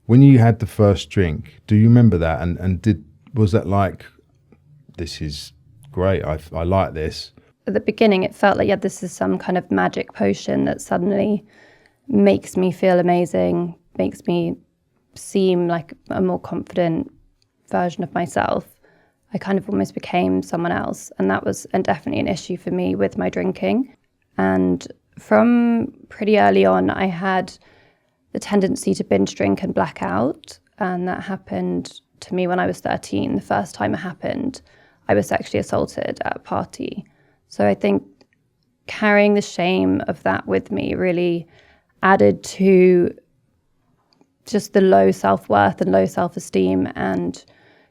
When you had the first drink, do you remember that? And was that like, this is great, I like this? At the beginning, it felt like, this is some kind of magic potion that suddenly makes me feel amazing, makes me seem like a more confident version of myself. I kind of almost became someone else. And that was definitely an issue for me with my drinking. And from pretty early on, I had the tendency to binge drink and black out. And that happened to me when I was 13. The first time it happened, I was sexually assaulted at a party. So I think carrying the shame of that with me really added to just the low self-worth and low self-esteem, and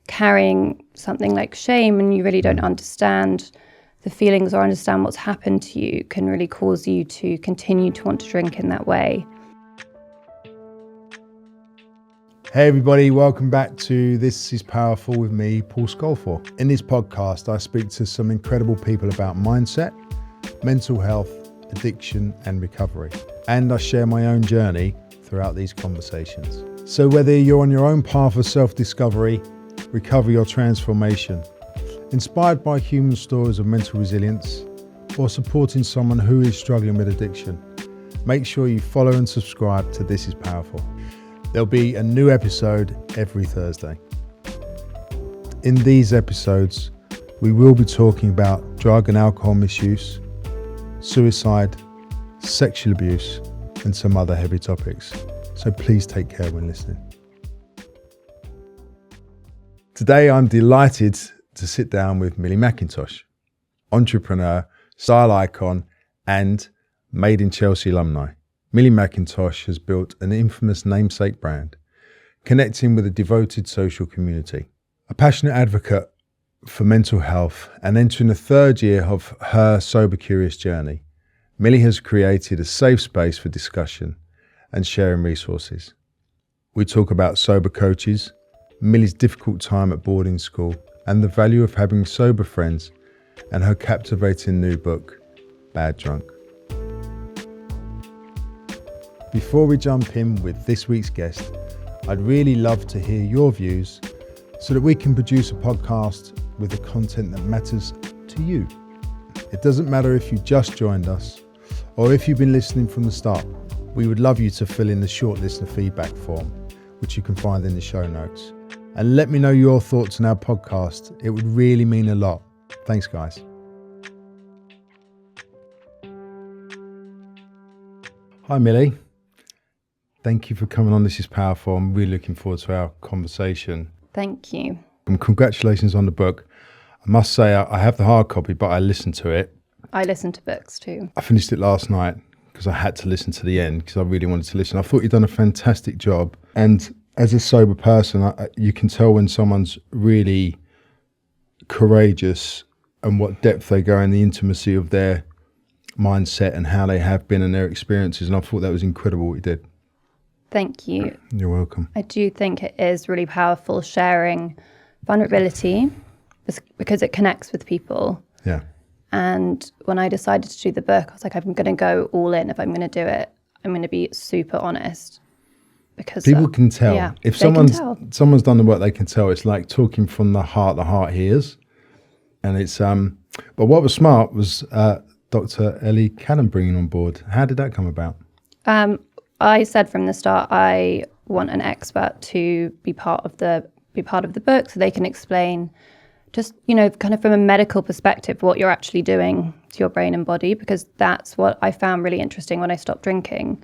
carrying something like shame and you really don't understand the feelings or understand what's happened to you can really cause you to continue to want to drink in that way. Hey everybody, welcome back to This is Powerful with me, Paul Scolfor. In this podcast, I speak to some incredible people about mindset, mental health, addiction and recovery. And I share my own journey throughout these conversations. So whether you're on your own path of self-discovery, recovery or transformation, inspired by human stories of mental resilience, or supporting someone who is struggling with addiction, make sure you follow and subscribe to This is Powerful. There'll be a new episode every Thursday. In these episodes, we will be talking about drug and alcohol misuse, suicide, sexual abuse, and some other heavy topics. So please take care when listening. Today, I'm delighted to sit down with Millie Mackintosh, entrepreneur, style icon, and Made in Chelsea alumni. Millie Mackintosh has built an infamous namesake brand, connecting with a devoted social community. A passionate advocate for mental health and entering the third year of her sober curious journey, Millie has created a safe space for discussion and sharing resources. We talk about sober coaches, Millie's difficult time at boarding school, and the value of having sober friends, and her captivating new book, Bad Drunk. Before we jump in with this week's guest, I'd really love to hear your views so that we can produce a podcast with the content that matters to you. It doesn't matter if you just joined us or if you've been listening from the start. We would love you to fill in the short listener feedback form, which you can find in the show notes. And let me know your thoughts on our podcast. It would really mean a lot. Thanks, guys. Hi, Millie. Thank you for coming on. This is powerful. I'm really looking forward to our conversation. Thank you. And congratulations on the book. I must say, I have the hard copy, but I listened to it. I listen to books too. I finished it last night because I had to listen to the end because I really wanted to listen. I thought you'd done a fantastic job. And as a sober person, you can tell when someone's really courageous and what depth they go in the intimacy of their mindset and how they have been and their experiences. And I thought that was incredible what you did. Thank you. You're welcome. I do think it is really powerful sharing vulnerability because it connects with people. Yeah. And when I decided to do the book, I was like, I'm going to go all in. If I'm going to do it, I'm going to be super honest. Because people can tell. Yeah, if someone's done the work, they can tell. It's like talking from the heart hears. And it's but what was smart was Dr. Ellie Cannon bringing on board. How did that come about? I said from the start, I want an expert to be part of the book so they can explain just, kind of from a medical perspective, what you're actually doing to your brain and body, because that's what I found really interesting when I stopped drinking.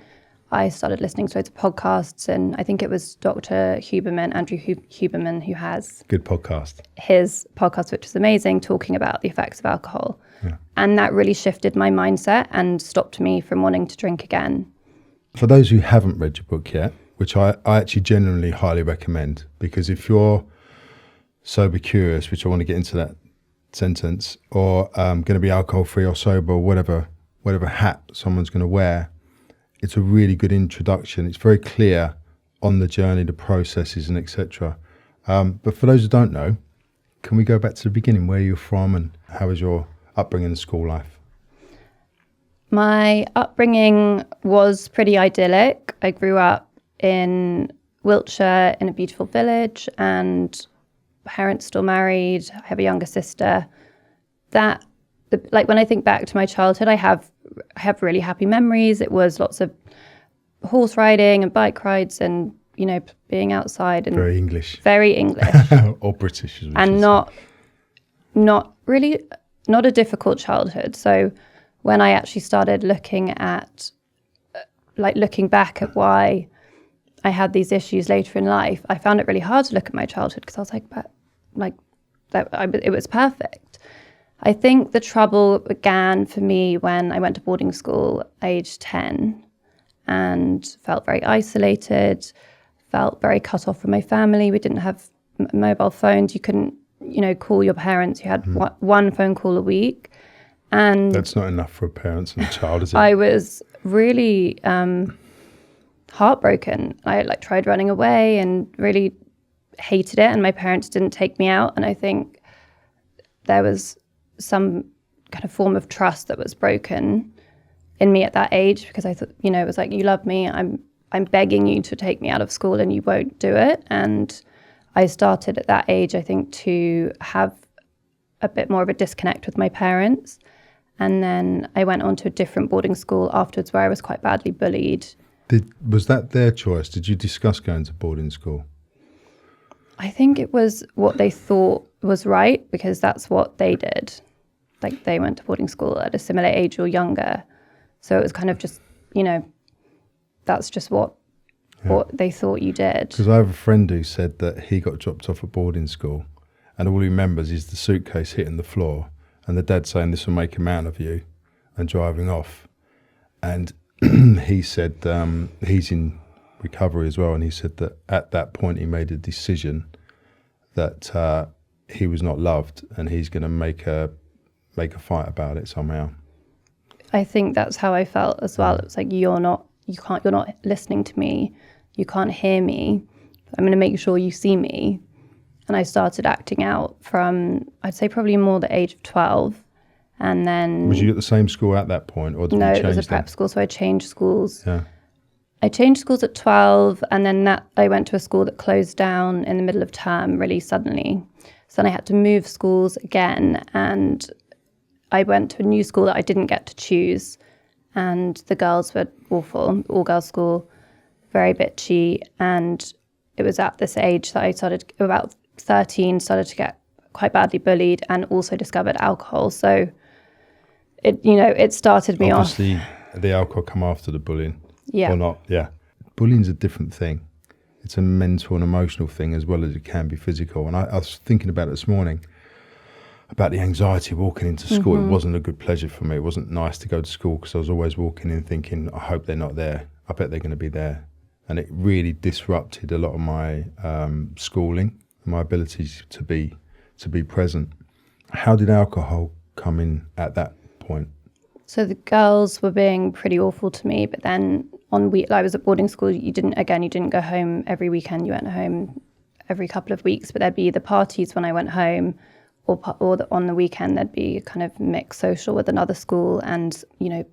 I started listening to loads of podcasts, and I think it was Dr. Huberman, Andrew Huberman, who has good podcast. His podcast, which is amazing, talking about the effects of alcohol. Yeah. And that really shifted my mindset and stopped me from wanting to drink again. For those who haven't read your book yet, which I actually genuinely highly recommend, because if you're sober curious, which I want to get into that sentence, or going to be alcohol free or sober, or whatever hat someone's going to wear, it's a really good introduction. It's very clear on the journey, the processes and etc. But for those who don't know, can we go back to the beginning, where you're from and how was your upbringing and school life? My upbringing was pretty idyllic. I grew up in Wiltshire in a beautiful village, and parents still married. I have a younger sister. Like when I think back to my childhood, I have really happy memories. It was lots of horse riding and bike rides and, you know, being outside. And very English. Or British. And not a difficult childhood. So when I actually started looking back at why I had these issues later in life, I found it really hard to look at my childhood because I was it was perfect. I think the trouble began for me when I went to boarding school aged 10 and felt very isolated, felt very cut off from my family. We didn't have mobile phones. You couldn't, you know, call your parents. You had one phone call a week. And that's not enough for a parent and a child, is it? I was really heartbroken. I tried running away and really hated it, and my parents didn't take me out. And I think there was some kind of form of trust that was broken in me at that age, because I thought, you know, it was like, you love me, I'm begging you to take me out of school and you won't do it. And I started at that age, I think, to have a bit more of a disconnect with my parents. And then I went on to a different boarding school afterwards where I was quite badly bullied. Was that their choice? Did you discuss going to boarding school? I think it was what they thought was right, because that's what they did. Like, they went to boarding school at a similar age or younger. So it was kind of just, you know, that's just what they thought you did. Because I have a friend who said that he got dropped off at boarding school and all he remembers is the suitcase hitting the floor and the dad saying, "This will make a man of you," and driving off. And he said he's in recovery as well, and he said that at that point he made a decision that he was not loved and he's going to make a fight about it somehow. I think that's how I felt as well. It was like, you're not listening to me. You can't hear me. I'm going to make sure you see me. And I started acting out from, I'd say probably more the age of 12. And then... Was you at the same school at that point? Or did you change? No, it was a prep school, so I changed schools. Yeah. I changed schools at 12, and then I went to a school that closed down in the middle of term really suddenly. So then I had to move schools again, and I went to a new school that I didn't get to choose, and the girls were awful, all-girls school, very bitchy, and it was at this age that I started, about 13, started to get quite badly bullied and also discovered alcohol. So it started me off. Obviously, the alcohol come after the bullying. Yeah. Or not, yeah. Bullying's a different thing. It's a mental and emotional thing as well as it can be physical. And I was thinking about it this morning, about the anxiety walking into school. Mm-hmm. It wasn't a good pleasure for me. It wasn't nice to go to school because I was always walking in thinking, I hope they're not there. I bet they're going to be there. And it really disrupted a lot of my schooling, my abilities to be present. How did alcohol come in at that point? So the girls were being pretty awful to me, but then I was at boarding school. You didn't go home every weekend. You went home every couple of weeks, but there'd be the parties when I went home, or on the weekend there'd be kind of mixed social with another school, and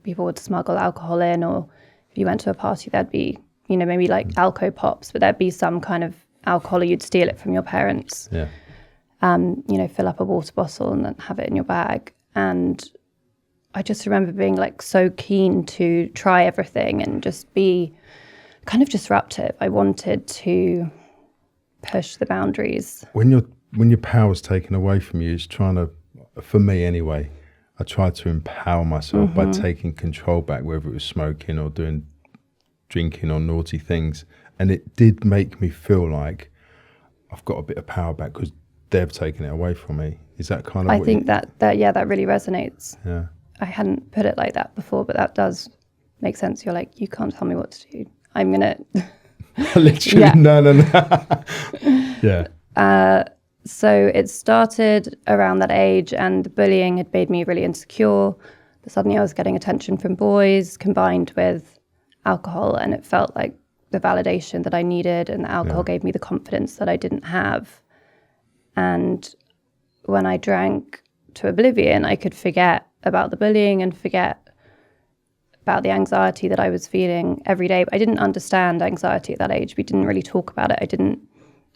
people would smuggle alcohol in, or if you went to a party there'd be maybe like Alco Pops, but there'd be some kind of alcohol, or you'd steal it from your parents. Yeah. Fill up a water bottle and then have it in your bag. And I just remember being like so keen to try everything and just be kind of disruptive. I wanted to push the boundaries. When your power's taken away from you, it's trying to, for me anyway, I tried to empower myself by taking control back, whether it was smoking or drinking or naughty things. And it did make me feel like I've got a bit of power back because they've taken it away from me. Is that kind of I think that really resonates. Yeah. I hadn't put it like that before, but that does make sense. You're like, you can't tell me what to do. I'm going to... Literally, yeah. No. Yeah. So it started around that age, and the bullying had made me really insecure. But suddenly I was getting attention from boys combined with alcohol, and it felt like the validation that I needed, and the alcohol gave me the confidence that I didn't have. And when I drank to oblivion, I could forget about the bullying and forget about the anxiety that I was feeling every day. But I didn't understand anxiety at that age. We didn't really talk about it. I didn't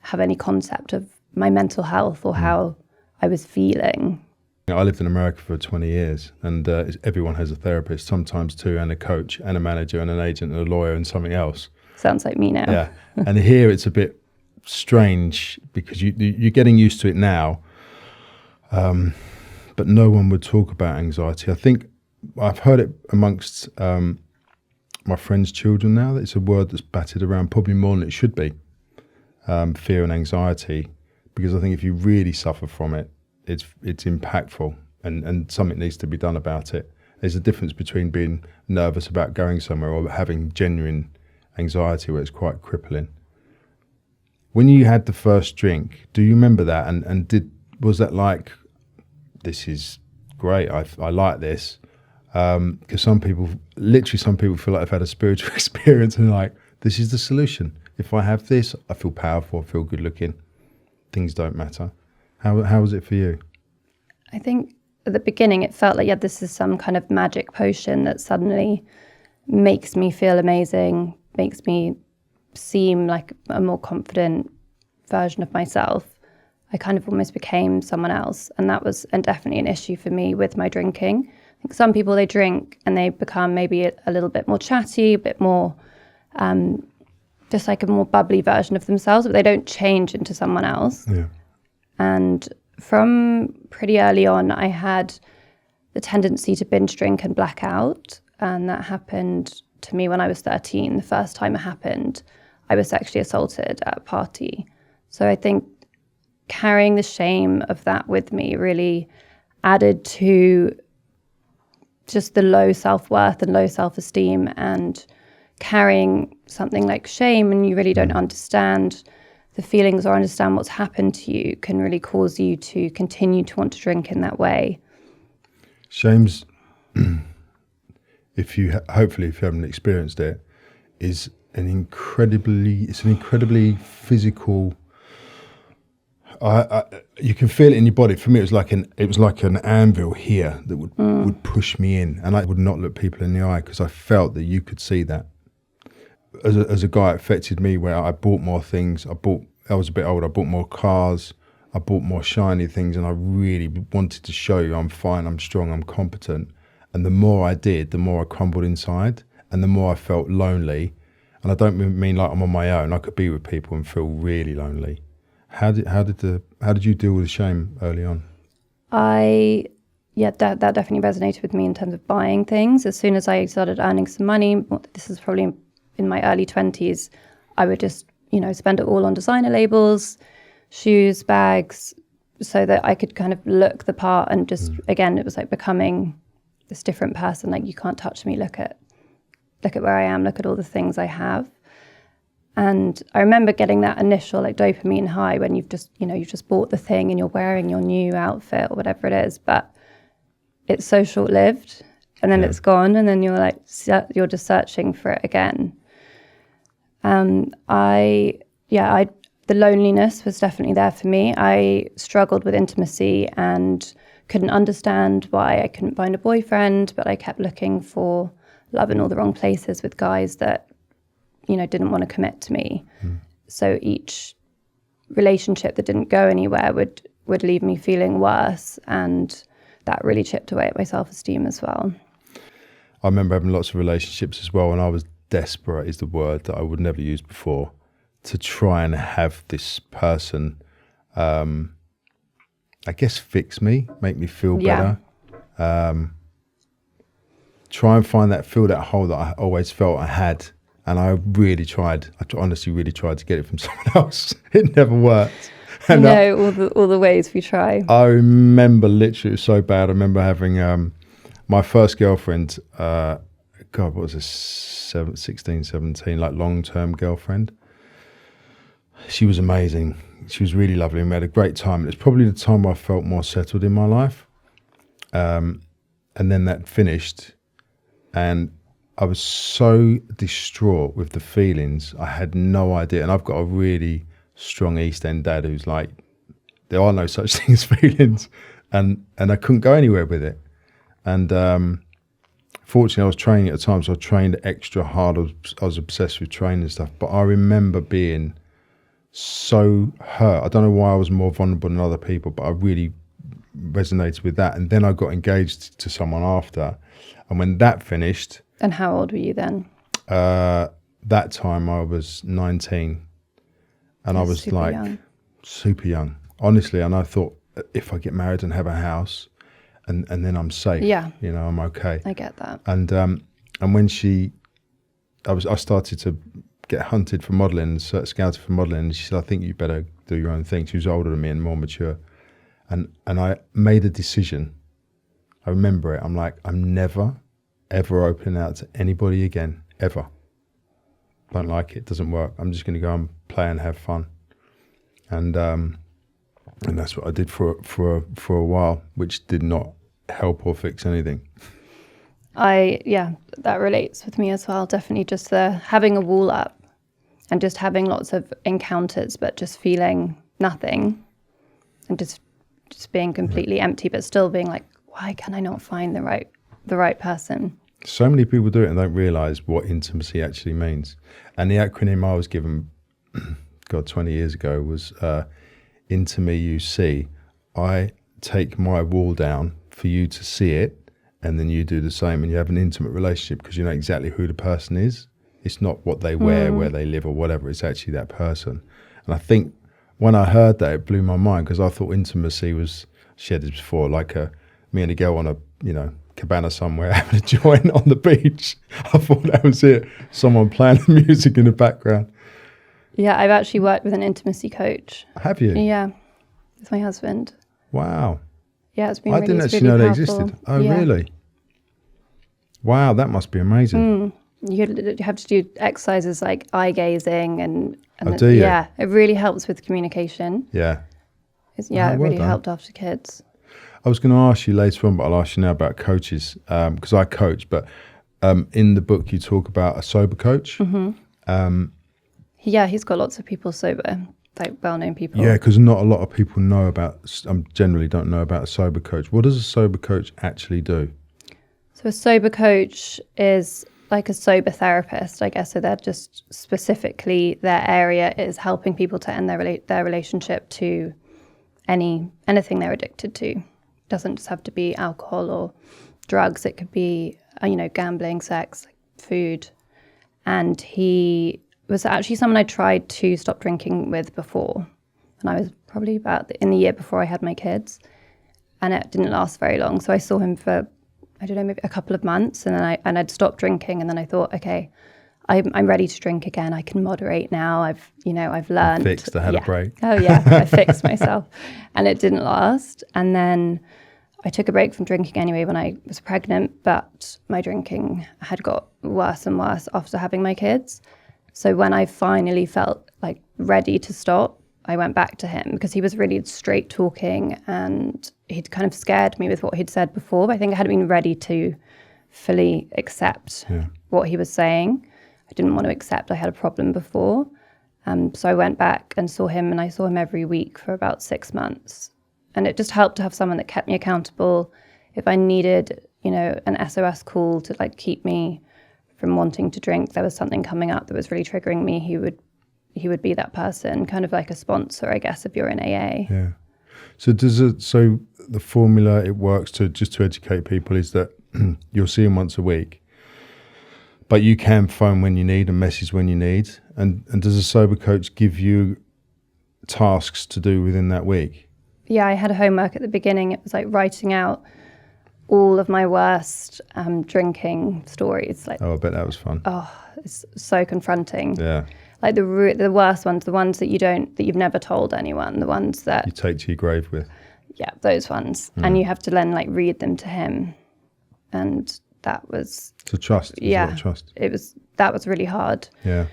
have any concept of my mental health or how I was feeling. I lived in America for 20 years, and everyone has a therapist, sometimes two, and a coach, and a manager, and an agent, and a lawyer, and something else. Sounds like me now. Yeah, and here it's a bit strange because you're getting used to it now, but no one would talk about anxiety. I think I've heard it amongst my friends' children now. That it's a word that's batted around probably more than it should be, fear and anxiety, because I think if you really suffer from it, it's impactful and something needs to be done about it. There's a difference between being nervous about going somewhere or having genuine anxiety where it's quite crippling. When you had the first drink, do you remember that? And was that like, this is great, I like this? Because some people feel like they've had a spiritual experience and like, this is the solution. If I have this, I feel powerful, I feel good looking. Things don't matter. How was it for you? I think at the beginning it felt like, this is some kind of magic potion that suddenly makes me feel amazing, makes me seem like a more confident version of myself. I kind of almost became someone else. And that was definitely an issue for me with my drinking. I think some people, they drink and they become maybe a little bit more chatty, a bit more just like a more bubbly version of themselves, but they don't change into someone else. Yeah. And from pretty early on, I had the tendency to binge drink and black out. And that happened to me when I was 13. The first time it happened, I was sexually assaulted at a party. So I think carrying the shame of that with me really added to just the low self-worth and low self-esteem, and carrying something like shame and you really don't understand the feelings or understand what's happened to you can really cause you to continue to want to drink in that way. Shame's, hopefully if you haven't experienced it, is an incredibly physical. You can feel it in your body. For me, it was like an anvil here that would push me in, and I would not look people in the eye because I felt that you could see that. As a guy, it affected me where I bought more things. I was a bit older. I bought more cars. I bought more shiny things, and I really wanted to show you I'm fine, I'm strong, I'm competent. And the more I did, the more I crumbled inside, and the more I felt lonely. And I don't mean like I'm on my own. I could be with people and feel really lonely. How did you deal with the shame early on? That definitely resonated with me in terms of buying things. As soon as I started earning some money, this is probably in my early 20s, I would just, spend it all on designer labels, shoes, bags, so that I could kind of look the part and just, again, it was like becoming this different person. Like, you can't touch me. Look at where I am. Look at all the things I have. And I remember getting that initial like dopamine high when you've just bought the thing and you're wearing your new outfit or whatever it is, but it's so short-lived and then it's gone, and then you're just searching for it again. The loneliness was definitely there for me. I struggled with intimacy and couldn't understand why I couldn't find a boyfriend, but I kept looking for love in all the wrong places with guys that didn't want to commit to me. So each relationship that didn't go anywhere would leave me feeling worse, and that really chipped away at my self-esteem as well. I remember having lots of relationships as well, and I was desperate, is the word that I would never use before, to try and have this person, I guess, fix me, make me feel better. Try and fill that hole that I always felt I had. And I really tried. I honestly really tried to get it from someone else. It never worked. And all the ways we try. I remember literally, it was so bad. I remember having my first girlfriend, what was this, 16, 17, like long-term girlfriend. She was amazing. She was really lovely and we had a great time. It was probably the time I felt more settled in my life. And then that finished, and I was so distraught with the feelings. I had no idea. And I've got a really strong East End dad who's like, there are no such things as feelings. And I couldn't go anywhere with it. And fortunately I was training at the time, so I trained extra hard. I was obsessed with training and stuff. But I remember being so hurt. I don't know why I was more vulnerable than other people, but I really resonated with that. And then I got engaged to someone after, and when that finished. And how old were you then? That time I was 19, and I was super young, honestly. And I thought, if I get married and have a house, and then I'm safe, I'm okay. I get that. And when I started to get hunted for modelling, scouted for modelling, and she said, I think you better do your own thing. She was older than me and more mature. And I made a decision. I remember it. I'm like, I'm never, ever opening out to anybody again, ever. Don't like it. Doesn't work. I'm just going to go and play and have fun. And that's what I did for a while, which did not help or fix anything. That relates with me as well. Definitely just having a wall up and just having lots of encounters, but just feeling nothing and just being completely empty, but still being like, why can I not find the right person? So many people do it and don't realise what intimacy actually means. And the acronym I was given, 20 years ago was Into Me You See. I take my wall down for you to see it, and then you do the same, and you have an intimate relationship because you know exactly who the person is. It's not what they wear, where they live or whatever. It's actually that person. And I think when I heard that, it blew my mind, because I thought intimacy was, shared this before, like me and a girl on a, cabana somewhere having a joint on the beach. I thought that was it. Someone playing the music in the background. Yeah, I've actually worked with an intimacy coach. Have you? Yeah, with my husband. Wow. Yeah, it's been I really, didn't actually really know they powerful. existed. Oh, yeah. Really? Wow, that must be amazing. You have to do exercises like eye gazing and do you? Yeah, it really helps with communication. Yeah. It well really done. helped after kids. I was going to ask you later on, but I'll ask you now about coaches, because I coach. But in the book, you talk about a sober coach. Mm-hmm. He's got lots of people sober, like well-known people. Yeah, because not a lot of people know about, generally don't know about a sober coach. What does a sober coach actually do? So a sober coach is like a sober therapist, I guess. So they're just specifically, their area is helping people to end their relationship to anything they're addicted to. Doesn't just have to be alcohol or drugs. It could be, gambling, sex, food. And he was actually someone I tried to stop drinking with before. And I was probably about in the year before I had my kids. And it didn't last very long. So I saw him for, maybe a couple of months. And then I'd stopped drinking. And then I thought, okay, I'm ready to drink again. I can moderate now. I've learned. Fixed. I had a break. Oh yeah, I fixed myself, and it didn't last. And then I took a break from drinking anyway when I was pregnant, but my drinking had got worse and worse after having my kids. So when I finally felt like ready to stop, I went back to him because he was really straight talking, and he'd kind of scared me with what he'd said before. But I think I hadn't been ready to fully accept what he was saying. I didn't want to accept I had a problem before. So I went back and saw him, and I saw him every week for about 6 months. And it just helped to have someone that kept me accountable. If I needed, an SOS call to like keep me from wanting to drink, there was something coming up that was really triggering me, he would be that person, kind of like a sponsor, I guess, if you're in AA. Yeah. So so the formula it works to educate people is that you'll see him once a week, but you can phone when you need and message when you need. And does a sober coach give you tasks to do within that week? Yeah, I had homework at the beginning. It was like writing out all of my worst drinking stories. Like, I bet that was fun. Oh, it's so confronting. Yeah. Like the worst ones, the ones that you've never told anyone, the ones that you take to your grave with. Yeah, those ones. And you have to then like read them to him. And that was... So trust. Yeah. Trust. That was really hard. Yeah. It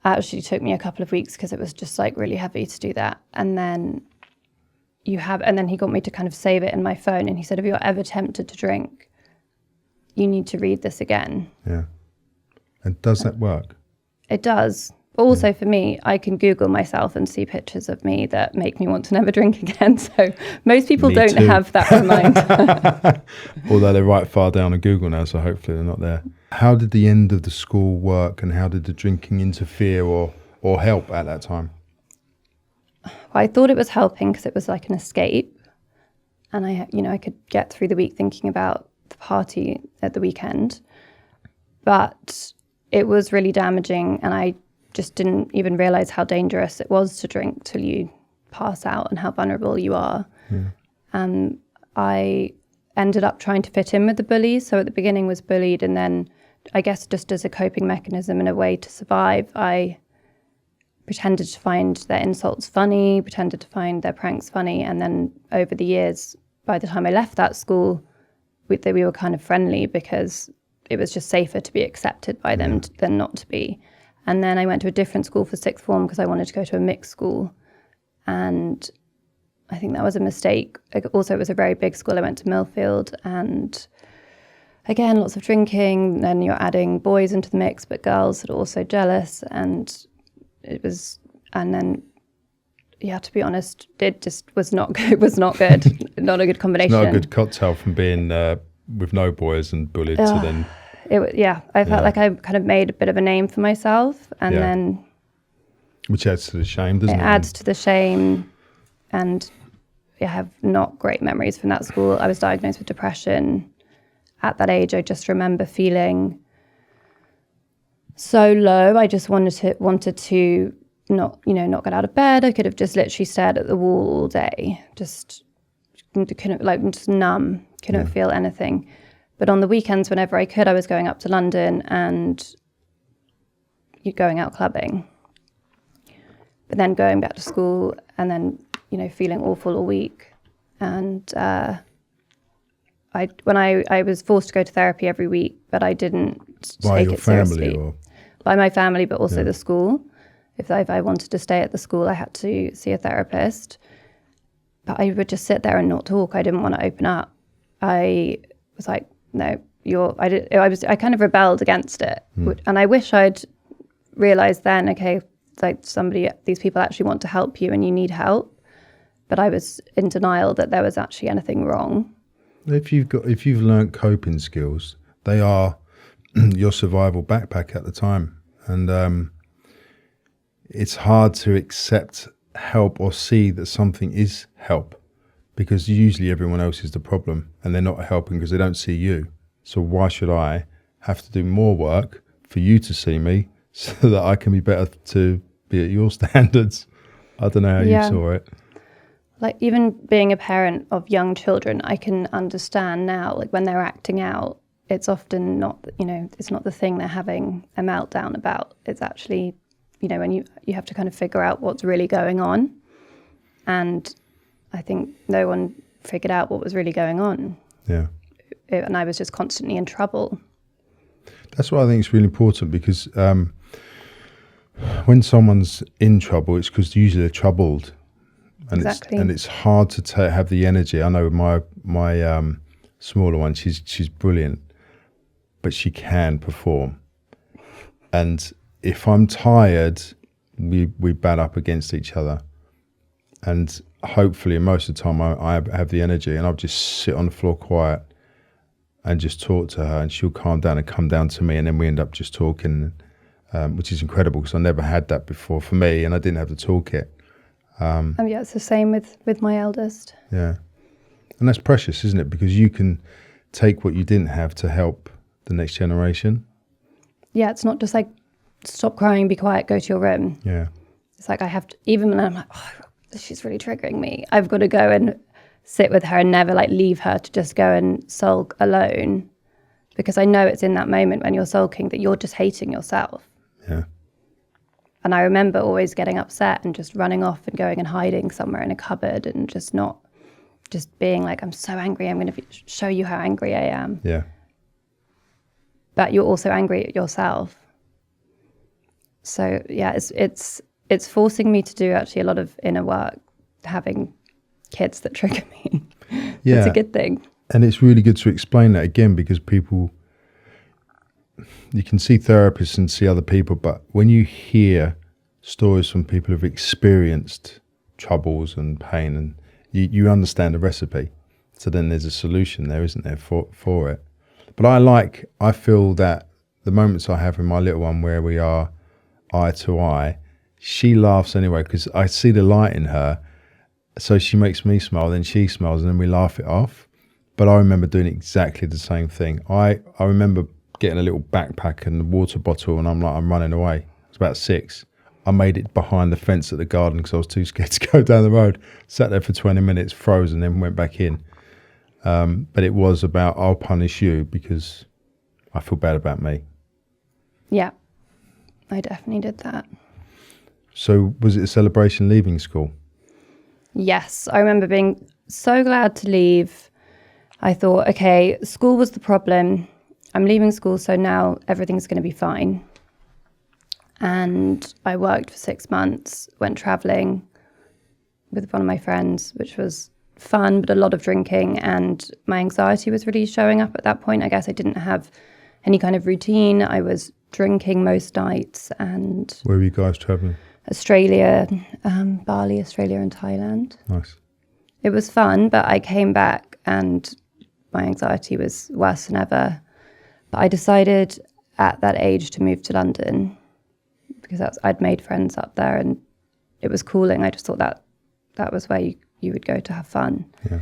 actually took me a couple of weeks because it was just like really heavy to do that. And then he got me to kind of save it in my phone. And he said, if you're ever tempted to drink, you need to read this again. Yeah. And does that work? It does. But also for me, I can Google myself and see pictures of me that make me want to never drink again. So most people don't have that reminder. Although they're right far down on Google now, so hopefully they're not there. How did the end of the school work, and how did the drinking interfere or help at that time? Well, I thought it was helping because it was like an escape. And I could get through the week thinking about the party at the weekend. But it was really damaging, and I just didn't even realize how dangerous it was to drink till you pass out and how vulnerable you are. And I ended up trying to fit in with the bullies. So at the beginning was bullied, and then I guess just as a coping mechanism and a way to survive, I pretended to find their insults funny, pretended to find their pranks funny. And then over the years, by the time I left that school, we were kind of friendly because it was just safer to be accepted by them than not to be. And then I went to a different school for sixth form because I wanted to go to a mixed school. And I think that was a mistake. Also, it was a very big school. I went to Millfield, and again, lots of drinking. Then you're adding boys into the mix, but girls are also jealous. And then, to be honest, it just was not good. It was not good. Not a good combination. It's not a good cocktail from being with no boys and bullied to then... I felt like I kind of made a bit of a name for myself, and then... Which adds to the shame, doesn't it? It adds to the shame, and I have not great memories from that school. I was diagnosed with depression. At that age, I just remember feeling so low. I just wanted to not get out of bed. I could have just literally stared at the wall all day, just numb, couldn't feel anything. But on the weekends, whenever I could, I was going up to London and going out clubbing. But then going back to school and then, feeling awful all week. And when I was forced to go to therapy every week, but I didn't take it seriously. By my family, but also the school. If I wanted to stay at the school, I had to see a therapist. But I would just sit there and not talk. I didn't want to open up. I was like, no, I kind of rebelled against it. And I wish I'd realized then, okay, like these people actually want to help you and you need help. But I was in denial that there was actually anything wrong. If you've learnt coping skills, they are your survival backpack at the time. And it's hard to accept help or see that something is help, because usually everyone else is the problem and they're not helping because they don't see you. So why should I have to do more work for you to see me so that I can be better to be at your standards? I don't know how you saw it. Like, even being a parent of young children, I can understand now, like when they're acting out, it's often not, it's not the thing they're having a meltdown about. It's actually, when you have to kind of figure out what's really going on. And I think no one figured out what was really going on. Yeah. And I was just constantly in trouble. That's why I think it's really important, because when someone's in trouble, it's because usually they're troubled. And exactly. It's hard to have the energy. I know my smaller one, she's brilliant, but she can perform. And if I'm tired, we bat up against each other. And hopefully, most of the time, I have the energy, and I'll just sit on the floor quiet and just talk to her, and she'll calm down and come down to me, and then we end up just talking, which is incredible because I never had that before for me, and I didn't have the toolkit. It's the same with my eldest. Yeah. And that's precious, isn't it? Because you can take what you didn't have to help the next generation. Yeah, it's not just like, stop crying, be quiet, go to your room. Yeah. It's like I have to, even when I'm like, she's really triggering me, I've got to go and sit with her and never leave her to just go and sulk alone. Because I know it's in that moment when you're sulking that you're just hating yourself. Yeah. And I remember always getting upset and just running off and going and hiding somewhere in a cupboard and just being like, I'm so angry, I'm going to show you how angry I am. Yeah. But you're also angry at yourself. So yeah, it's forcing me to do actually a lot of inner work, having kids that trigger me. Yeah. It's a good thing. And it's really good to explain that again, because you can see therapists and see other people, but when you hear stories from people who've experienced troubles and pain, and you understand the recipe. So then there's a solution there, isn't there, for it? But I feel that the moments I have with my little one where we are eye to eye, she laughs anyway because I see the light in her. So she makes me smile, then she smiles, and then we laugh it off. But I remember doing exactly the same thing. I remember getting a little backpack and a water bottle, and I'm running away. I was about 6. I made it behind the fence at the garden because I was too scared to go down the road. Sat there for 20 minutes, froze, and then went back in. But it was about, I'll punish you because I feel bad about me. Yeah, I definitely did that. So was it a celebration leaving school? Yes, I remember being so glad to leave. I thought, okay, school was the problem. I'm leaving school, so now everything's going to be fine. And I worked for 6 months, went traveling with one of my friends, which was fun, but a lot of drinking. And my anxiety was really showing up at that point. I guess I didn't have any kind of routine. I was drinking most nights. And where were you guys traveling? Australia, Bali, Australia and Thailand. Nice. It was fun, but I came back and my anxiety was worse than ever. But I decided at that age to move to London because I'd made friends up there and it was cooling. I just thought that was where you would go to have fun. Yeah.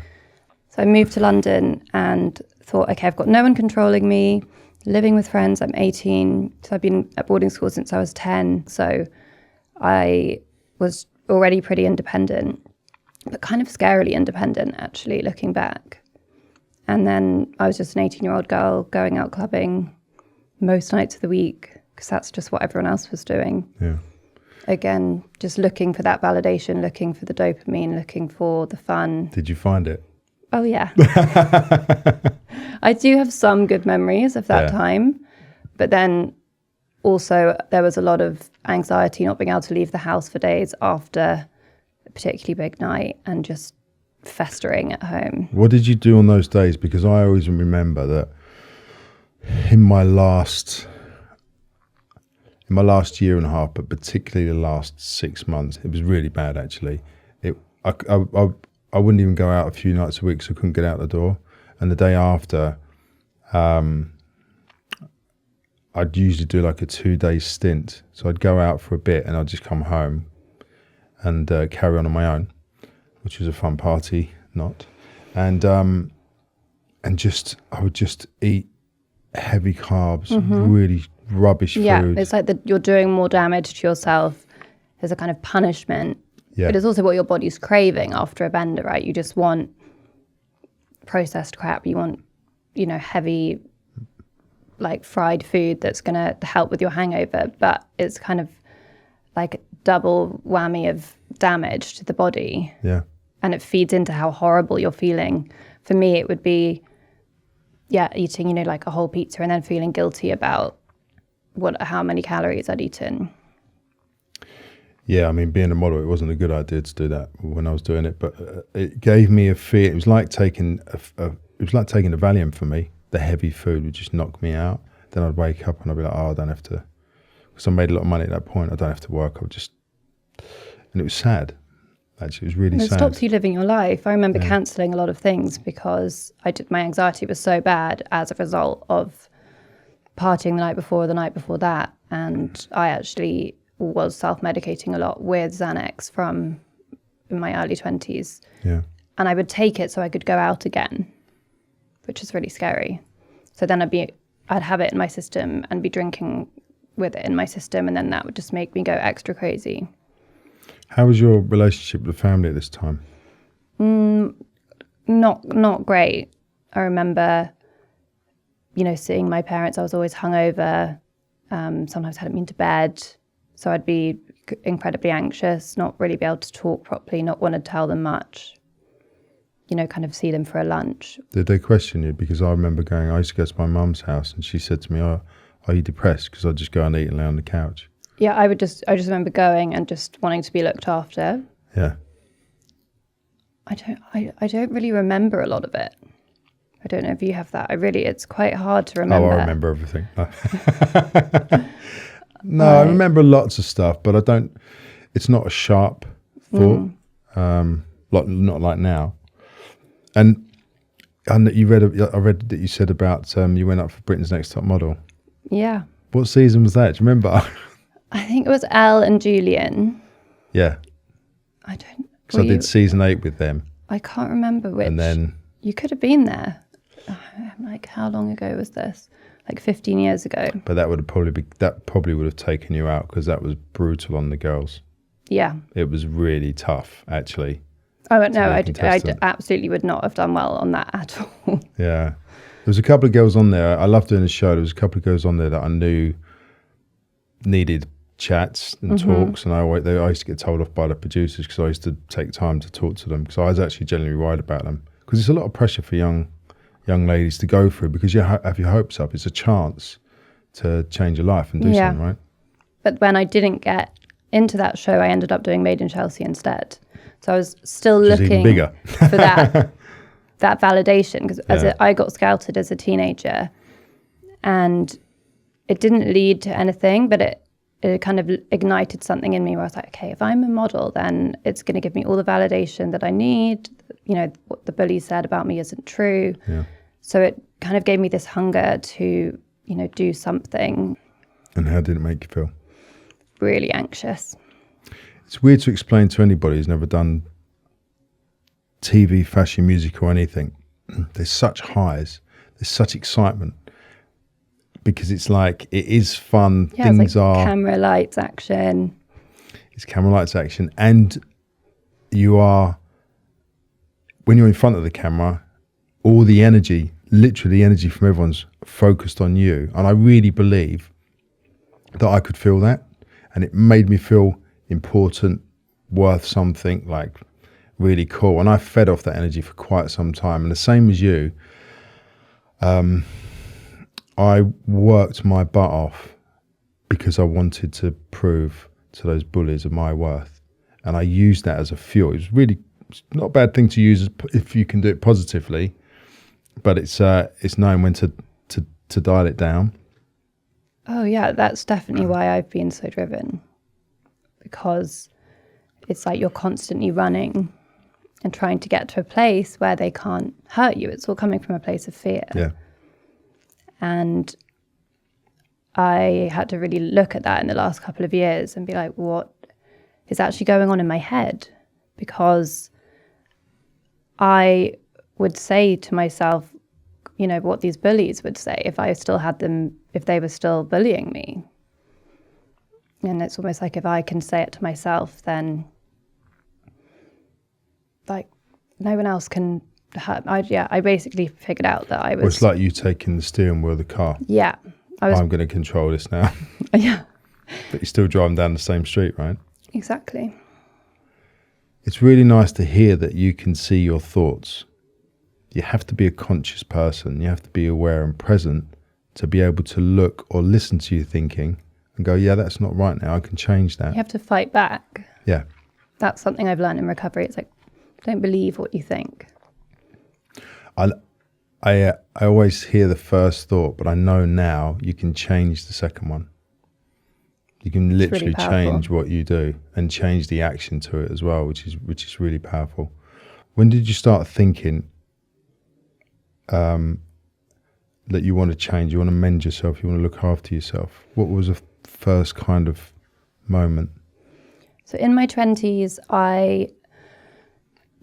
So I moved to London and thought, okay, I've got no one controlling me, living with friends. I'm 18, so I've been at boarding school since I was 10. So I was already pretty independent, but kind of scarily independent, actually, looking back. And then I was just an 18-year-old girl going out clubbing most nights of the week because that's just what everyone else was doing. Yeah. Again, just looking for that validation, looking for the dopamine, looking for the fun. Did you find it? Oh, yeah. I do have some good memories of that time, but then also there was a lot of anxiety not being able to leave the house for days after a particularly big night and just festering at home. What did you do on those days? Because I always remember that in my last year and a half, but particularly the last 6 months, it was really bad actually. I wouldn't even go out a few nights a week, so I couldn't get out the door. And the day after, I'd usually do like a 2-day stint. So I'd go out for a bit and I'd just come home and carry on my own, which was a fun party, not. And just I would just eat heavy carbs, really rubbish food. Yeah, it's like you're doing more damage to yourself as a kind of punishment. Yeah. But it's also what your body's craving after a bender, right? You just want processed crap. You want, heavy, like fried food that's going to help with your hangover. But it's kind of like double whammy of damage to the body. Yeah. And it feeds into how horrible you're feeling. For me, it would be, eating, like a whole pizza and then feeling guilty about how many calories I'd eaten. Yeah, I mean, being a model, it wasn't a good idea to do that when I was doing it, but it gave me a fear. It was like taking a Valium for me. The heavy food would just knock me out. Then I'd wake up and I'd be like, I don't have to, because I made a lot of money at that point. I don't have to work. And it was sad. Actually, it was really sad. It stops you living your life. I remember cancelling a lot of things because my anxiety was so bad as a result of partying the night before that. And I actually was self-medicating a lot with Xanax from in my early 20s. Yeah. And I would take it so I could go out again, which is really scary. So then I'd have it in my system and be drinking with it in my system, and then that would just make me go extra crazy. How was your relationship with the family at this time? Not great. I remember, seeing my parents. I was always hungover. Sometimes hadn't been to bed. So I'd be incredibly anxious, not really be able to talk properly, not want to tell them much, kind of see them for a lunch. Did they question you? Because I remember I used to go to my mum's house and she said to me, are you depressed? Because I'd just go and eat and lay on the couch. Yeah, I just remember going and just wanting to be looked after. Yeah. I don't really remember a lot of it. I don't know if you have that. It's quite hard to remember. Oh, I remember everything. No, I remember lots of stuff, but it's not a sharp thought, not like now. And I read that you said about you went up for Britain's Next Top Model. Yeah. What season was that? Do you remember? I think it was Elle and Julian. Yeah. I don't. Because I did season 8 with them. I can't remember which. And then you could have been there. I'm like, how long ago was this? Like 15 years ago. But that probably would have taken you out because that was brutal on the girls. Yeah. It was really tough, actually. Oh, no, I absolutely would not have done well on that at all. Yeah. There was a couple of girls on there. I loved doing the show. There was a couple of girls on there that I knew needed chats and talks. And I used to get told off by the producers because I used to take time to talk to them because I was actually genuinely worried about them. Because it's a lot of pressure for young ladies to go through because you have your hopes up. It's a chance to change your life and do something, right? But when I didn't get into that show, I ended up doing Made in Chelsea instead. So I was still looking for that validation because I got scouted as a teenager and it didn't lead to anything, but it kind of ignited something in me where I was like, okay, if I'm a model, then it's going to give me all the validation that I need. You know, what the bully said about me isn't true. Yeah. So it kind of gave me this hunger to, do something. And how did it make you feel? Really anxious. It's weird to explain to anybody who's never done TV, fashion, music or anything. There's such highs. There's such excitement. Because it's like, it is fun. Yeah, things it's like camera, lights, action. It's camera, lights, action. And when you're in front of the camera, all the energy, literally energy from everyone's focused on you. And I really believe that I could feel that. And it made me feel important, worth something, like really cool. And I fed off that energy for quite some time. And the same as you, I worked my butt off because I wanted to prove to those bullies of my worth. And I used that as a fuel. It was really not a bad thing to use if you can do it positively, but it's knowing when to dial it down. Oh yeah, that's definitely why I've been so driven, because it's like you're constantly running and trying to get to a place where they can't hurt you. It's all coming from a place of fear. Yeah. And I had to really look at that in the last couple of years and be like, what is actually going on in my head? Because I would say to myself, what these bullies would say if I still had them, if they were still bullying me. And it's almost like if I can say it to myself, then like no one else can hurt. I basically figured out that I was... Well, it's like you taking the steering wheel of the car. Yeah. I'm going to control this now. Yeah. But you're still driving down the same street, right? Exactly. It's really nice to hear that you can see your thoughts. You have to be a conscious person. You have to be aware and present to be able to look or listen to your thinking and go, yeah, that's not right now. I can change that. You have to fight back. Yeah. That's something I've learned in recovery. It's like, don't believe what you think. I always hear the first thought, but I know now you can change the second one. You can literally change what you do and change the action to it as well, which is really powerful. When did you start thinking that you want to change, you want to mend yourself, you want to look after yourself? What was the first kind of moment? So in my 20s, I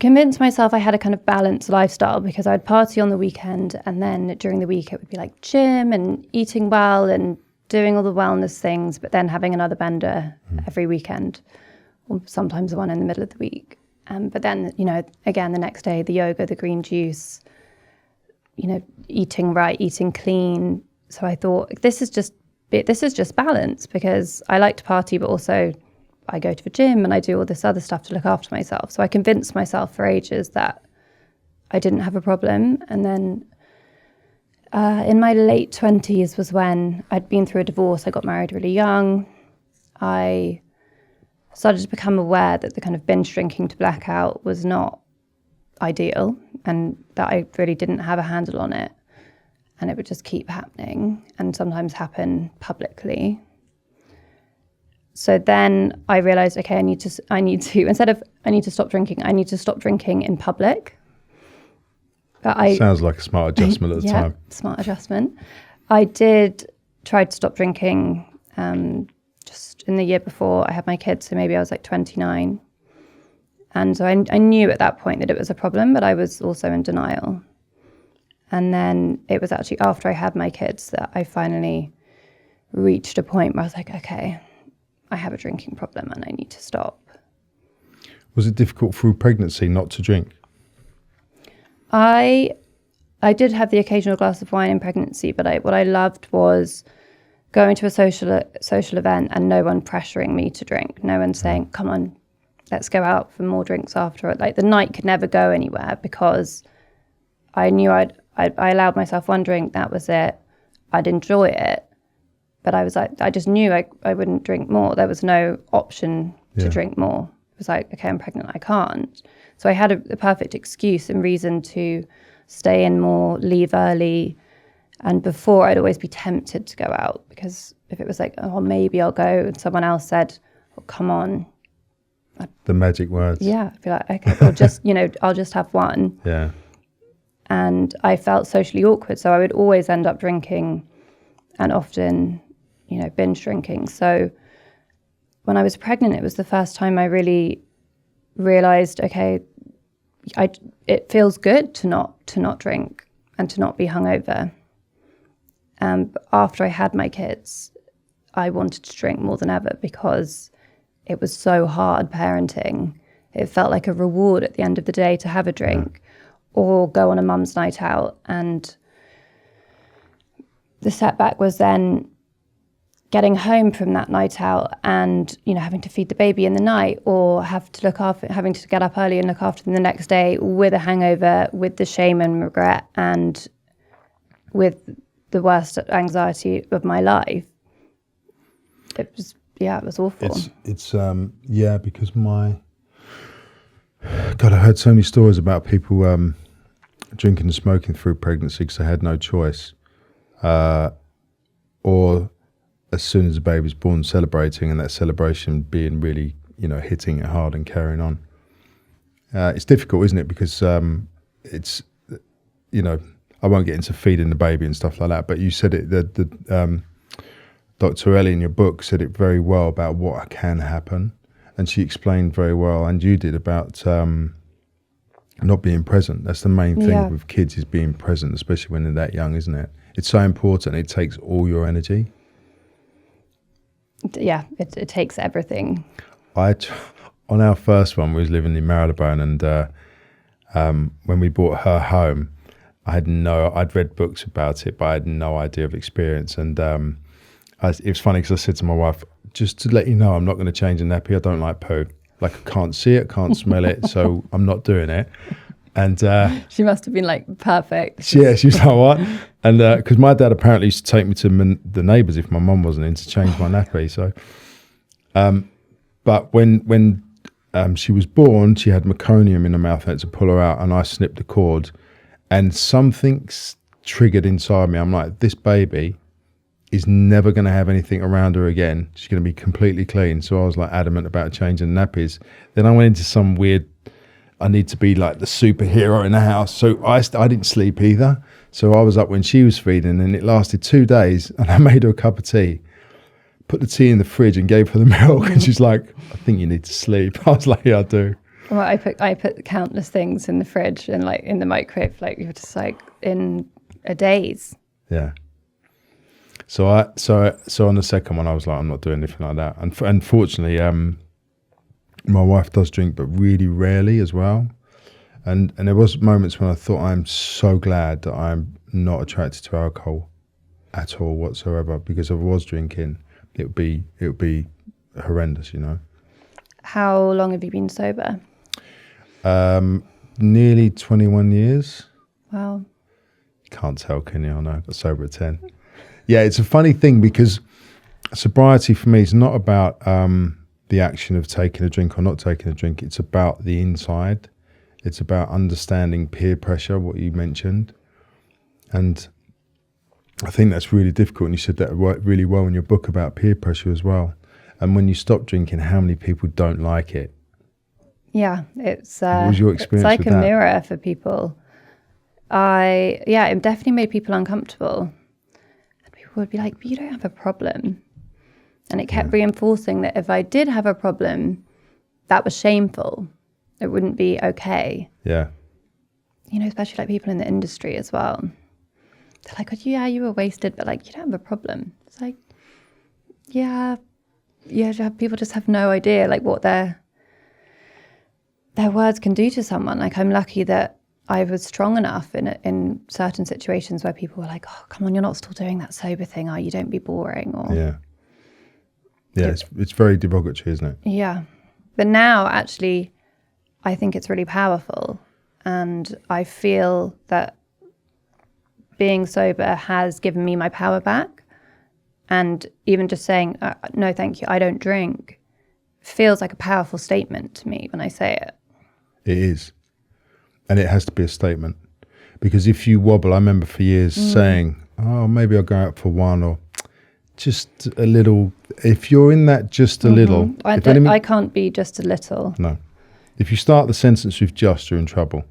convinced myself I had a kind of balanced lifestyle because I'd party on the weekend and then during the week it would be like gym and eating well and doing all the wellness things, but then having another bender every weekend, or sometimes one in the middle of the week. But then, again, the next day, the yoga, the green juice, eating right, eating clean. So I thought, this is just balance, because I like to party, but also I go to the gym and I do all this other stuff to look after myself. So I convinced myself for ages that I didn't have a problem. And then in my late 20s was when I'd been through a divorce. I got married really young. I started to become aware that the kind of binge drinking to blackout was not ideal and that I really didn't have a handle on it. And it would just keep happening and sometimes happen publicly. So then I realized, okay, I need to instead of I need to stop drinking, I need to stop drinking in public. But sounds like a smart adjustment at the time. Smart adjustment. I did try to stop drinking just in the year before I had my kids, so maybe I was like 29. And so I knew at that point that it was a problem, but I was also in denial. And then it was actually after I had my kids that I finally reached a point where I was like, okay, I have a drinking problem and I need to stop. Was it difficult through pregnancy not to drink? I did have the occasional glass of wine in pregnancy, but what I loved was going to a social event and no one pressuring me to drink. No one saying, come on, let's go out for more drinks after it. Like the night could never go anywhere because I knew I allowed myself one drink, that was it. I'd enjoy it. But I was like, I just knew I wouldn't drink more. There was no option to drink more. It was like, okay, I'm pregnant, I can't. So I had a perfect excuse and reason to stay in more, leave early. And before, I'd always be tempted to go out because if it was like, oh, maybe I'll go, and someone else said, oh, come on. The magic words. Yeah, I'd be like, okay, well, just, I'll just have one. Yeah. And I felt socially awkward. So I would always end up drinking and often, binge drinking. So when I was pregnant, it was the first time I really realized, okay, it feels good to not drink and to not be hungover. But after I had my kids, I wanted to drink more than ever because it was so hard parenting. It felt like a reward at the end of the day to have a drink or go on a mum's night out. And the setback was then getting home from that night out and, having to feed the baby in the night or having to get up early and look after them the next day with a hangover, with the shame and regret and with the worst anxiety of my life. It was awful. It's because I heard so many stories about people drinking and smoking through pregnancy because they had no choice, or as soon as the baby was born, celebrating, and that celebration being really, hitting it hard and carrying on. It's difficult, isn't it? Because it's, I won't get into feeding the baby and stuff like that, but you said it, Dr. Ellie in your book said it very well about what can happen. And she explained very well, and you did, about not being present. That's the main thing with kids, is being present, especially when they're that young, isn't it? It's so important. It takes all your energy. Yeah, it takes everything. On our first one, we was living in Marylebone, and when we brought her home, I'd read books about it, but I had no idea of experience. And it was funny because I said to my wife, just to let you know, I'm not going to change a nappy. I don't like poo. Like, I can't see it, can't smell it, so I'm not doing it. And she must have been like, perfect. Yeah, she was like, what? And because my dad apparently used to take me to the neighbours if my mum wasn't in to change my nappy. So, but when she was born, she had meconium in her mouth. I had to pull her out, and I snipped the cord, and something's triggered inside me. I'm like, this baby is never going to have anything around her again. She's going to be completely clean. So I was like adamant about changing nappies. Then I went into some weird, I need to be like the superhero in the house. So I didn't sleep either. So I was up when she was feeding, and it lasted 2 days, and I made her a cup of tea, put the tea in the fridge and gave her the milk. And she's like, I think you need to sleep. I was like, yeah, I do. Well, I put countless things in the fridge and like in the microwave, like you're just like in a daze. Yeah. So on the second one, I was like, I'm not doing anything like that. And unfortunately, my wife does drink, but really rarely as well. And there was moments when I thought, I'm so glad that I'm not attracted to alcohol at all whatsoever, because if I was drinking, it would be horrendous, How long have you been sober? Nearly 21 years. Wow. Can't tell, can you? I know I got sober at 10. Yeah, it's a funny thing because sobriety for me is not about the action of taking a drink or not taking a drink. It's about the inside. It's about understanding peer pressure, what you mentioned. And I think that's really difficult. And you said that really well in your book about peer pressure as well. And when you stop drinking, how many people don't like it? Yeah, it's What was your experience it's like with a that? mirror for people. It definitely made people uncomfortable. And people would be like, but you don't have a problem. And it kept reinforcing that if I did have a problem, that was shameful. It wouldn't be okay. Yeah. You know, especially like people in the industry as well. They're like, oh, yeah, you were wasted, but like, you don't have a problem. It's like, yeah, people just have no idea like what their words can do to someone. Like, I'm lucky that I was strong enough in certain situations where people were like, oh, come on, you're not still doing that sober thing, are you? Don't be boring. Or Yeah, it's very derogatory, isn't it? yeah. But now, actually, I think it's really powerful. And I feel that being sober has given me my power back. And even just saying, no, thank you, I don't drink, feels like a powerful statement to me when I say it. It is. And it has to be a statement. Because if you wobble, I remember for years saying, oh, maybe I'll go out for one, or just a little. If you're in that just a little. I can't be just a little. No. If you start the sentence with just, you're in trouble.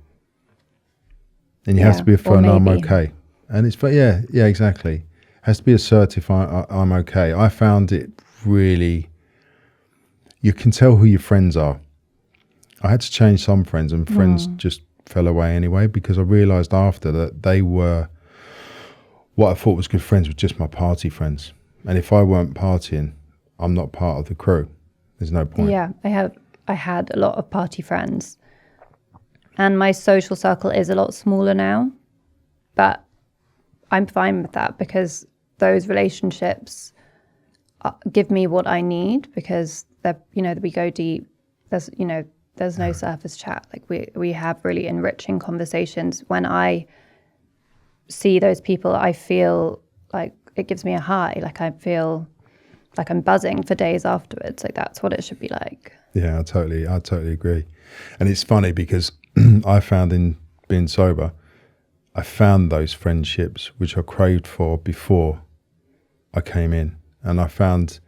And you have to be affirmed, I'm okay. And it's, yeah, exactly. It has to be assertive, I'm okay. I found it really, you can tell who your friends are. I had to change some friends, and friends just fell away anyway, because I realised after that they were, what I thought was good friends were just my party friends. And if I weren't partying, I'm not part of the crew. There's no point. Yeah, I had a lot of party friends. And my social circle is a lot smaller now. But I'm fine with that, because those relationships give me what I need, because we go deep. There's no surface chat. Like we have really enriching conversations. When I see those people, I feel like it gives me a high. Like I feel like I'm buzzing for days afterwards. Like that's what it should be like. Yeah, I totally agree. And it's funny because I found in being sober, I found those friendships which I craved for before I came in. And I found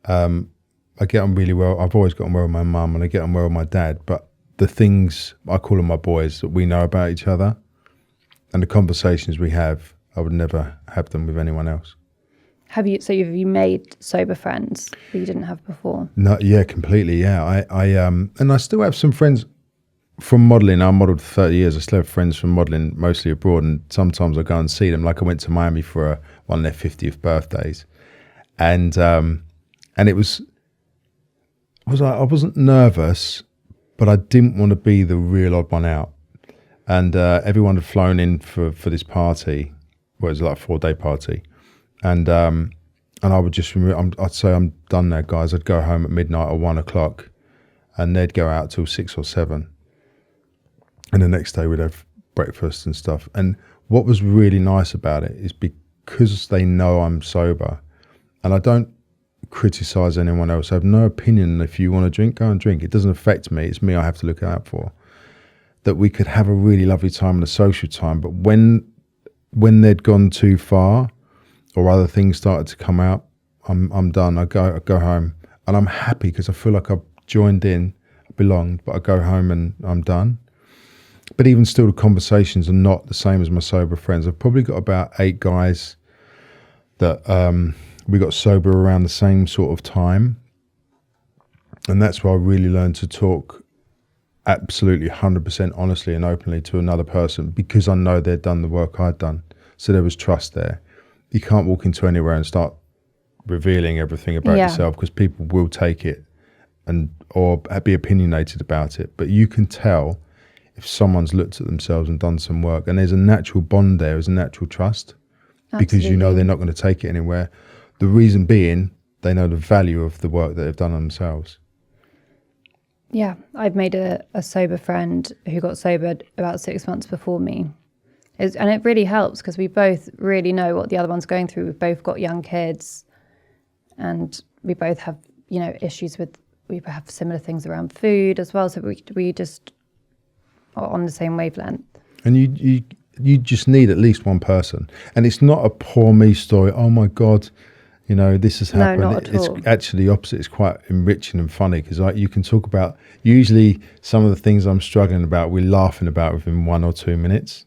I get on really well. I've always gotten well with my mum, and I get on well with my dad. But the things, I call them my boys, that we know about each other, and the conversations we have, I would never have them with anyone else. Have you made sober friends that you didn't have before? No, yeah, completely. Yeah, and I still have some friends from modelling. I modelled for 30 years. I still have friends from modelling, mostly abroad, and sometimes I go and see them. Like I went to Miami for one of their 50th birthdays, and it was I wasn't nervous, but I didn't want to be the real odd one out. And everyone had flown in for this party. Well, it was like a 4-day party, and I would just I'd say, I'm done now, guys. I'd go home at midnight or 1 o'clock, and they'd go out till 6 or 7. And the next day we'd have breakfast and stuff. And what was really nice about it is because they know I'm sober, and I don't criticize anyone else. I have no opinion. If you want to drink, go and drink. It doesn't affect me. It's me I have to look out for. That we could have a really lovely time and a social time. But when they'd gone too far, or other things started to come out, I'm done. I go home, and I'm happy because I feel like I've joined in, I belonged. But I go home and I'm done. But even still, the conversations are not the same as my sober friends. I've probably got about 8 guys that we got sober around the same sort of time. And that's where I really learned to talk absolutely 100% honestly and openly to another person, because I know they'd done the work I'd done. So there was trust there. You can't walk into anywhere and start revealing everything about yourself, because people will take it or be opinionated about it. But you can tell if someone's looked at themselves and done some work, and there's a natural bond there, there's a natural trust. Absolutely. Because you know they're not going to take it anywhere. The reason being, they know the value of the work that they've done on themselves. Yeah, I've made a sober friend who got sobered about 6 months before me. And it really helps, because we both really know what the other one's going through. We've both got young kids, and we both have, issues we have similar things around food as well. So we just are on the same wavelength. And you just need at least one person. And it's not a poor me story. Oh my God, You know, this has No, happened. not at It's all. actually the opposite. It's quite enriching and funny because you can talk about, usually some of the things I'm struggling about, we're laughing about within 1 or 2 minutes.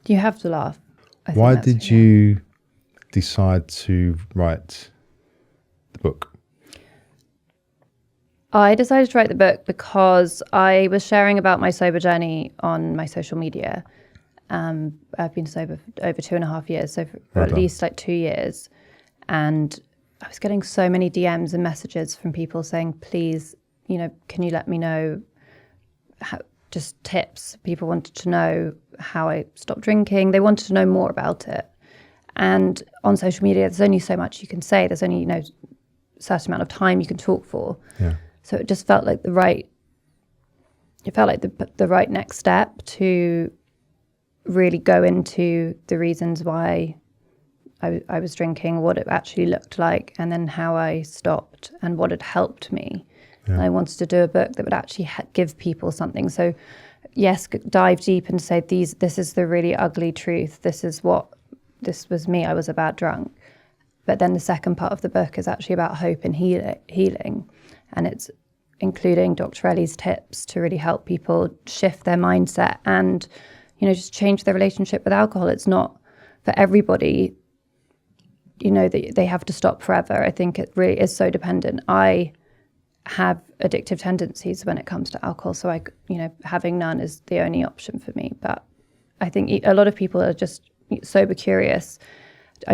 You have to laugh. I think Why that's- did you decide to write the book? I decided to write the book because I was sharing about my sober journey on my social media. I've been sober for over 2.5 years, so for Well at done. least like 2 years. And I was getting so many DMs and messages from people saying, please, you know, can you let me know just tips. People wanted to know how I stopped drinking. They wanted to know more about it. And on social media, there's only so much you can say. There's only, you know, a certain amount of time you can talk for. Yeah. So it just felt like the right next step to really go into the reasons why I was drinking, what it actually looked like, and then how I stopped and what had helped me. Yeah. And I wanted to do a book that would actually give people something. So yes, dive deep and say, this is the really ugly truth. This was me. I was a bad drunk. But then the second part of the book is actually about hope and healing. And it's including Dr. Ellie's tips to really help people shift their mindset and, you know, just change their relationship with alcohol. It's not for everybody, you know, they have to stop forever. I think it really is so dependent. I have addictive tendencies when it comes to alcohol. So having none is the only option for me. But I think a lot of people are just sober curious.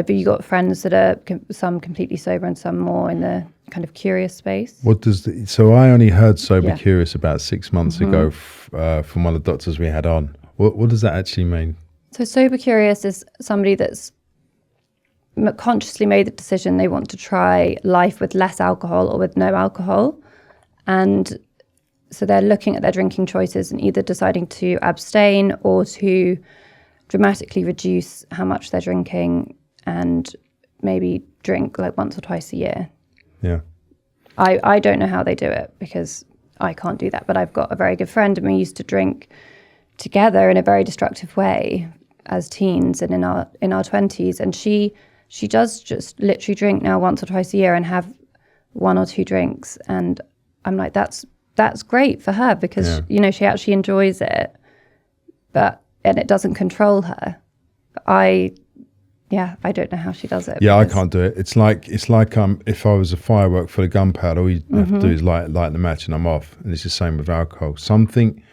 You got friends that are some completely sober and some more in the kind of curious space. So I only heard sober Yeah. curious about 6 months ago from one of the doctors we had on. What does that actually mean? So sober curious is somebody that's consciously made the decision they want to try life with less alcohol or with no alcohol. And so they're looking at their drinking choices and either deciding to abstain or to dramatically reduce how much they're drinking and maybe drink like once or twice a year. Yeah. I don't know how they do it because I can't do that, but I've got a very good friend and we used to drink together in a very destructive way as teens and in our 20s, and she does just literally drink now once or twice a year and have 1 or 2 drinks, and I'm like, that's great for her because you know, she actually enjoys it, and it doesn't control her. I don't know how she does it. Yeah, I can't do it. It's like if I was a firework full of gunpowder, all you have to do is light the match and I'm off. And it's the same with alcohol. Something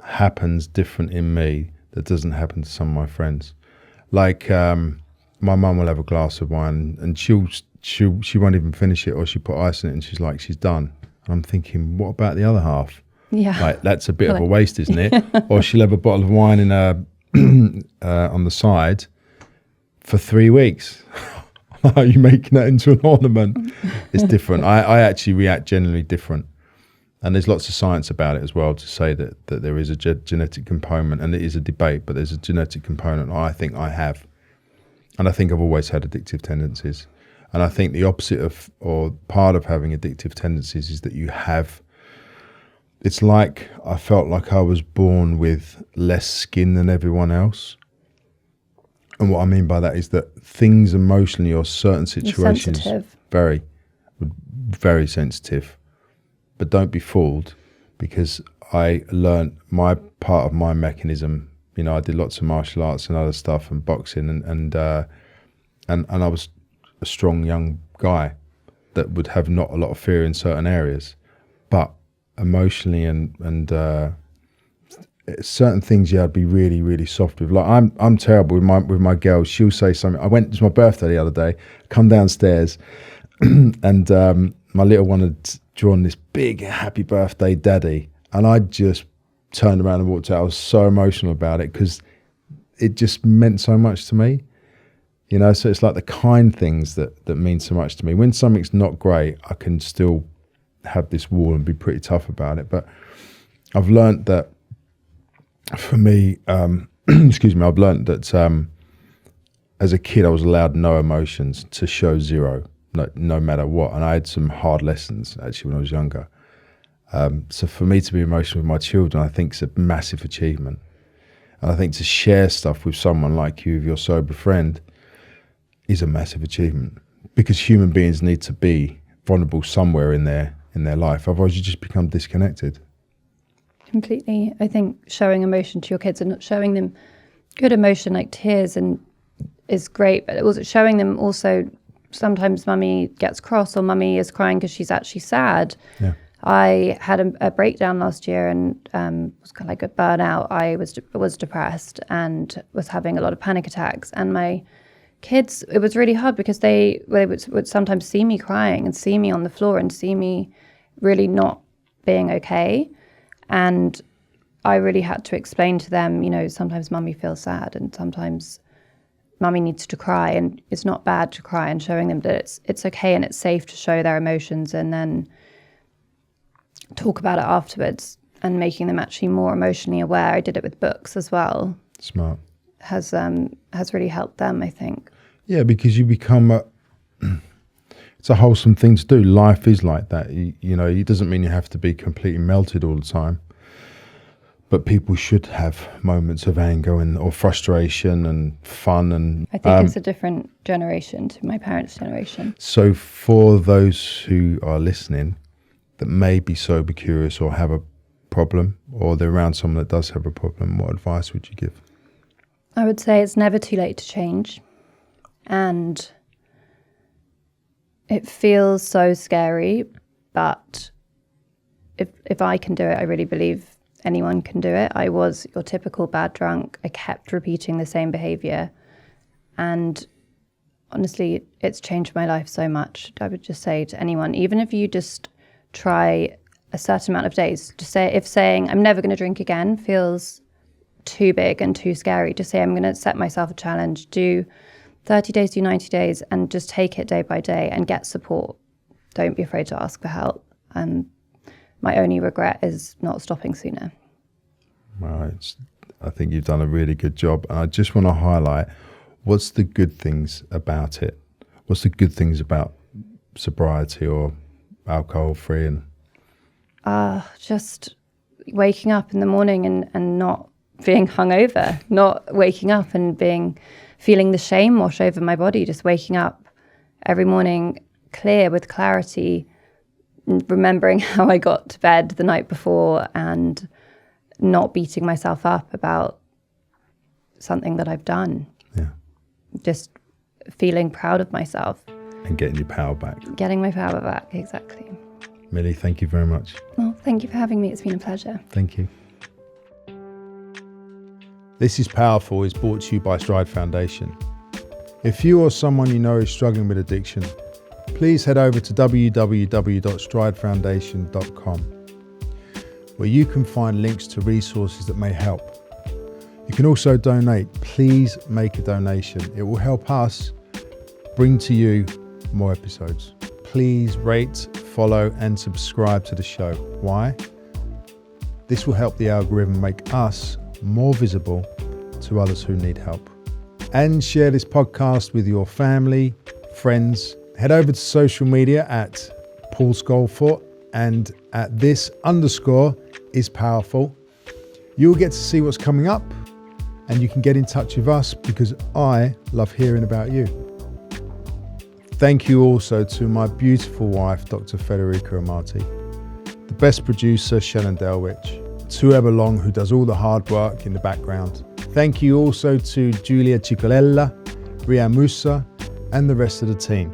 happens different in me that doesn't happen to some of my friends. Like my mum will have a glass of wine and she won't even finish it, or she put ice in it and she's like, she's done. And I'm thinking, what about the other half? Yeah. Like, that's a bit of a waste, isn't it? Or she'll have a bottle of wine in on the side for 3 weeks. Are you making that into an ornament? It's different. I actually react generally different. And there's lots of science about it as well to say that there is a genetic component, and it is a debate, but there's a genetic component I think I have. And I think I've always had addictive tendencies. And I think the opposite of, or part of having addictive tendencies is that you have, it's like I felt like I was born with less skin than everyone else. And what I mean by that is that things emotionally or certain situations, You're sensitive. very, very sensitive. But don't be fooled, because I learned my part of my mechanism. You know, I did lots of martial arts and other stuff and boxing, and I was a strong young guy that would have not a lot of fear in certain areas, but emotionally and certain things, I'd be really, really soft with. Like I'm terrible with my girls. She'll say something. It was my birthday the other day. Come downstairs, and my little one had drawn this big happy birthday daddy, and I just turned around and walked out. I was so emotional about it because it just meant so much to me. You know, so it's like the kind things that mean so much to me. When something's not great, I can still have this wall and be pretty tough about it. But I've learned that for me, excuse me, I've learned that as a kid, I was allowed no emotions, to show zero, no matter what. And I had some hard lessons actually when I was younger. So for me to be emotional with my children, I think is a massive achievement. And I think to share stuff with someone like you, with your sober friend, is a massive achievement, because human beings need to be vulnerable somewhere in their life. Otherwise, you just become disconnected. Completely. I think showing emotion to your kids and showing them good emotion like tears is great, but also showing them also sometimes mummy gets cross or mummy is crying because she's actually sad. Yeah. I had a breakdown last year and was kind of like a burnout. I was depressed and was having a lot of panic attacks. And my kids, it was really hard because they would sometimes see me crying and see me on the floor and see me really not being okay. And I really had to explain to them, sometimes mummy feels sad and sometimes mummy needs to cry, and it's not bad to cry, and showing them that it's okay and it's safe to show their emotions, and then talk about it afterwards, and making them actually more emotionally aware. I did it with books as well. Smart. Has really helped them, I think. Yeah, because you become it's a wholesome thing to do. Life is like that. It doesn't mean you have to be completely melted all the time. But people should have moments of anger or frustration and fun. And I think it's a different generation to my parents' generation. So for those who are listening that may be sober curious or have a problem, or they're around someone that does have a problem, what advice would you give? I would say it's never too late to change. And it feels so scary, but if I can do it, I really believe anyone can do it. I was your typical bad drunk. I kept repeating the same behavior. And honestly, it's changed my life so much. I would just say to anyone, even if you just try a certain amount of days, just say, if saying I'm never going to drink again feels too big and too scary, just say I'm going to set myself a challenge, do 30 days, do 90 days, and just take it day by day and get support. Don't be afraid to ask for help. And my only regret is not stopping sooner. Right. I think you've done a really good job. And I just want to highlight, what's the good things about it? What's the good things about sobriety or alcohol-free? And just waking up in the morning and not being hungover, not waking up and feeling the shame wash over my body, just waking up every morning clear with clarity, remembering how I got to bed the night before and not beating myself up about something that I've done. Yeah. Just feeling proud of myself. And getting your power back. Getting my power back, exactly. Millie, thank you very much. Well, thank you for having me. It's been a pleasure. Thank you. This is Powerful is brought to you by Stride Foundation. If you or someone you know is struggling with addiction, please head over to www.stridefoundation.com, where you can find links to resources that may help. You can also donate. Please make a donation. It will help us bring to you more episodes. Please rate, follow, and subscribe to the show. Why? This will help the algorithm make us more visible to others who need help. And share this podcast with your family, friends. Head over to social media at Paul Scolfort and at this_is_powerful. You'll get to see what's coming up, and you can get in touch with us because I love hearing about you. Thank you also to my beautiful wife, Dr. Federica Amati, the best producer, Shannon Delwich, to Ebba Long, who does all the hard work in the background. Thank you also to Julia Cicolella, Ria Musa, and the rest of the team.